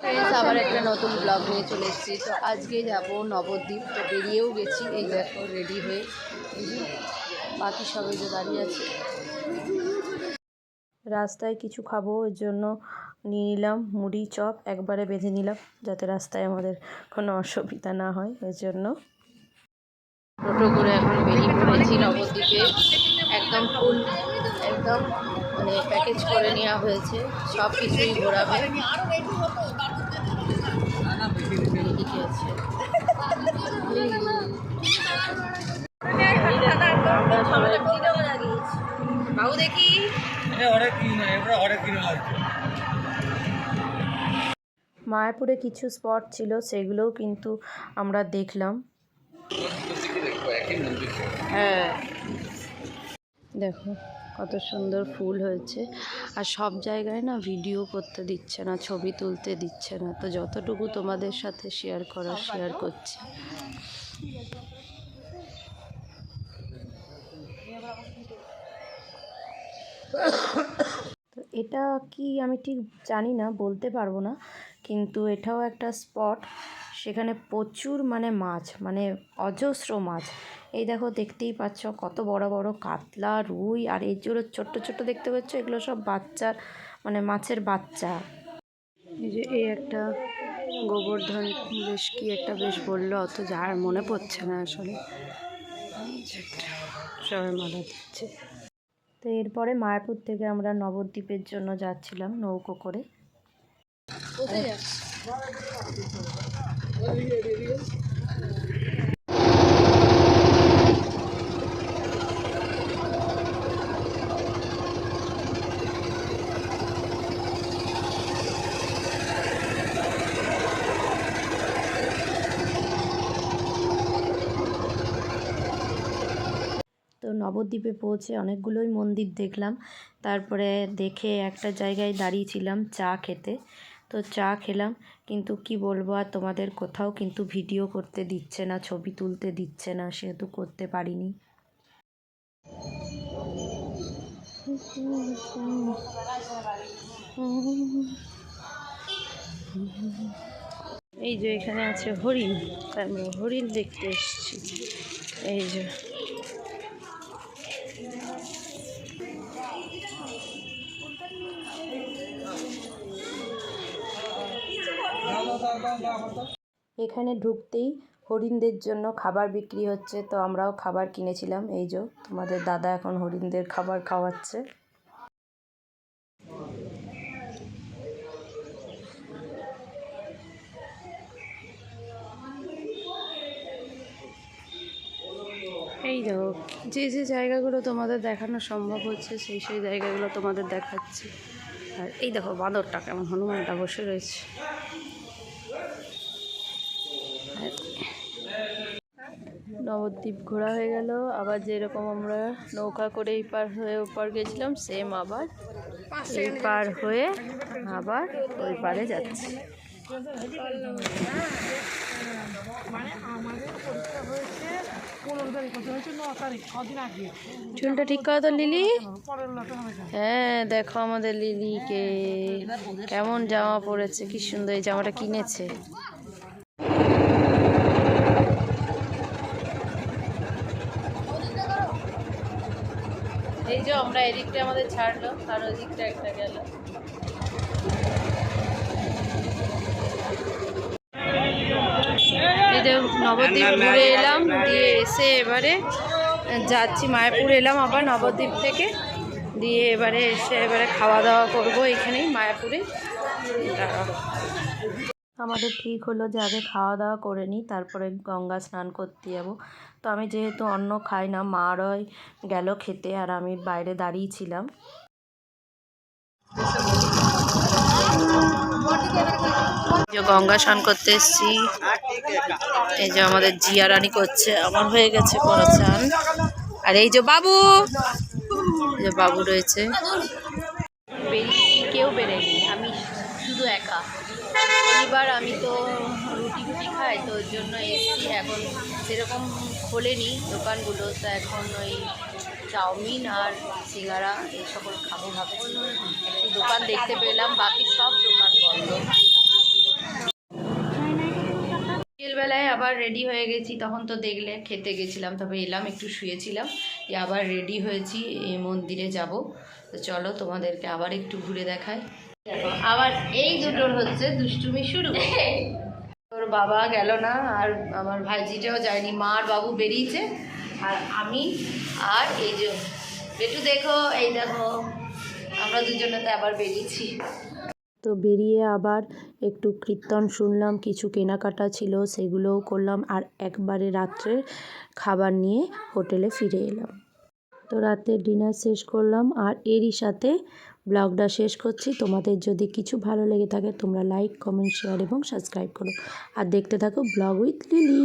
Friends, আবার একটা নতুন ব্লগ নিয়ে চলে এসেছি। তো আজকে যাব নবদ্বীপ। তো বেরিয়েও গেছি, এই দেখো রেডি হয়ে। বাকি সবাই যে দাঁড়িয়ে আছে। রাস্তায় কিছু খাবো, ওর জন্য নিয়ে নিলাম মুড়ি চপ, একবারে বেঁধে নিলাম যাতে রাস্তায় আমাদের কোনো অসুবিধা না হয়। এর জন্য টোটো করে এখন বেরিয়ে পড়েছি নবদ্বীপে। একদম ফুল, একদম মানে প্যাকেজ করে নেওয়া হয়েছে, সব কিছুই ঘোরাবে। বাবু দেখি মায়াপুরে কিছু স্পট ছিল, সেগুলোও কিন্তু আমরা দেখলাম। হ্যাঁ দেখো কত সুন্দর ফুল হয়েছে। আর সব জায়গায় না ভিডিও করতে দিচ্ছে না, ছবি তুলতে দিচ্ছে না। তো যতটুকু তোমাদের সাথে শেয়ার করার শেয়ার করছি। তো এটা কি আমি ঠিক জানি না, বলতে পারবো না, কিন্তু এটাও একটা স্পট। সেখানে প্রচুর মানে মাছ, মানে অজস্র মাছ। এই দেখো দেখতেই পাচ্ছ কত বড় বড় কাতলা, রুই, আর এই যে ছোট্ট ছোট্ট দেখতে পাচ্ছ, এগুলো সব বাচ্চার মানে মাছের বাচ্চা। এই যে এই একটা গোবর্ধন বেশ কি একটা বেশ বললো, অত যার মনে পড়ছে না আসলে। সবাই মালা দিচ্ছে। তো এরপরে মায়াপুর থেকে আমরা নবদ্বীপের জন্য যাচ্ছিলাম নৌকো করে। তো নবদ্বীপে পৌঁছে অনেকগুলোই মন্দির দেখলাম। তারপরে দেখে একটা জায়গায় দাঁড়িয়েছিলাম চা খেতে। তো চা খেলাম, কিন্তু কি বলবো আর তোমাদের, কোথাও কিন্তু ভিডিও করতে দিচ্ছে না, ছবি তুলতে দিচ্ছে না, সেহেতু করতে পারিনি। এই যে এখানে আছে হরিণ, আমরা হরিণ দেখতে এসেছি। এই যে এখানে ঢুকতেই হরিণদের জন্য খাবার বিক্রি হচ্ছে। তো আমরাও খাবার কিনেছিলাম। এই যে তোমাদের দাদা এখন হরিণদের খাবার খাওয়াচ্ছে। এই দেখো যে যে জায়গাগুলো তোমাদের দেখানো সম্ভব হচ্ছে, সেই সেই জায়গাগুলো তোমাদের দেখাচ্ছি। আর এই দেখো বাঁদরটা কেমন, হনুমানটা বসে রয়েছে। নবদ্বীপ ঘোরা হয়ে গেল। আবার যেরকম আমরা নৌকা করে এই পার হয়ে ওপার গেছিলাম, সেম আবার এই পার হয়ে আবার ওই পারে যাচ্ছি। চুলটা ঠিক করো তো লিলি। হ্যাঁ দেখো আমাদের লিলিকে কেমন জামা পরেছে, কি সুন্দর এই জামাটা কিনেছে। এই যে আমরা এদিকটা আমাদের ছাড়লো, আর ওই দিকটা একটা গেল। এই যে নবদ্বীপ ঘুরে এলাম, দিয়ে এসে এবারে যাচ্ছি মায়াপুর। এলাম আবার নবদ্বীপ থেকে, দিয়ে এবারে এসে এবারে খাওয়া দাওয়া করবো এখানেই মায়াপুরে। আমাদের ঠিক হলো যে আগে খাওয়া দাওয়া করে নিই, তারপরে গঙ্গা স্নান করতে যাবো। তো আমি যেহেতু অন্ন খাই না, মারই গেল খেতে, আর আমি বাইরে দাঁড়িয়েছিলাম। যে গঙ্গা স্নান করতে এসেছি। এই যে আমাদের জিয়া রানী করছে, আমার হয়ে গেছে করা স্নান। আর এই যে বাবু, যে বাবু রয়েছে। কেউ বেরোয়নি, আমি শুধু একা। শনিবার আমি তো রুটি ফুটি খাই, তো ওর জন্য এসছি। এখন সেরকম খোলেনি দোকানগুলো, তো এখন ওই চাউমিন আর সিঙ্গারা এই সকল খাবো ভাবছি। একটি দোকান দেখতে পেলাম, বাকি সব দোকান বন্ধ। রাত্রেবেলায় আবার রেডি হয়ে গেছি, তখন তো দেখলে খেতে গেছিলাম, তবে এলাম একটু শুয়েছিলাম, আবার রেডি হয়েছি, এই মন্দিরে যাব। তো চলো তোমাদেরকে আবার একটু ঘুরে দেখাই। দেখো আবার এই দুটোর হচ্ছে দুষ্টুমি শুরু। তোর বাবা গেল না, আর আমার ভাইজিটাও যায়নি, মা আর বাবু বেরিয়েছে, আর আমি আর এই যে বেটু দেখো, এই দেখো আমরা দুজনেতে আবার বেরিয়েছি। তো বেরিয়ে আবার একটু কীর্তন শুনলাম, কিছু কেনাকাটা ছিল সেগুলোও করলাম, আর একবারে রাত্রে খাবার নিয়ে হোটেলে ফিরে এলাম। তো রাতের ডিনার শেষ করলাম, আর এরই সাথে ব্লগটা শেষ করছি। তোমাদের যদি কিছু ভালো লেগে থাকে তোমরা লাইক, কমেন্ট, শেয়ার এবং সাবস্ক্রাইব করো, আর দেখতে থাকো ব্লগ উইথ লিলি।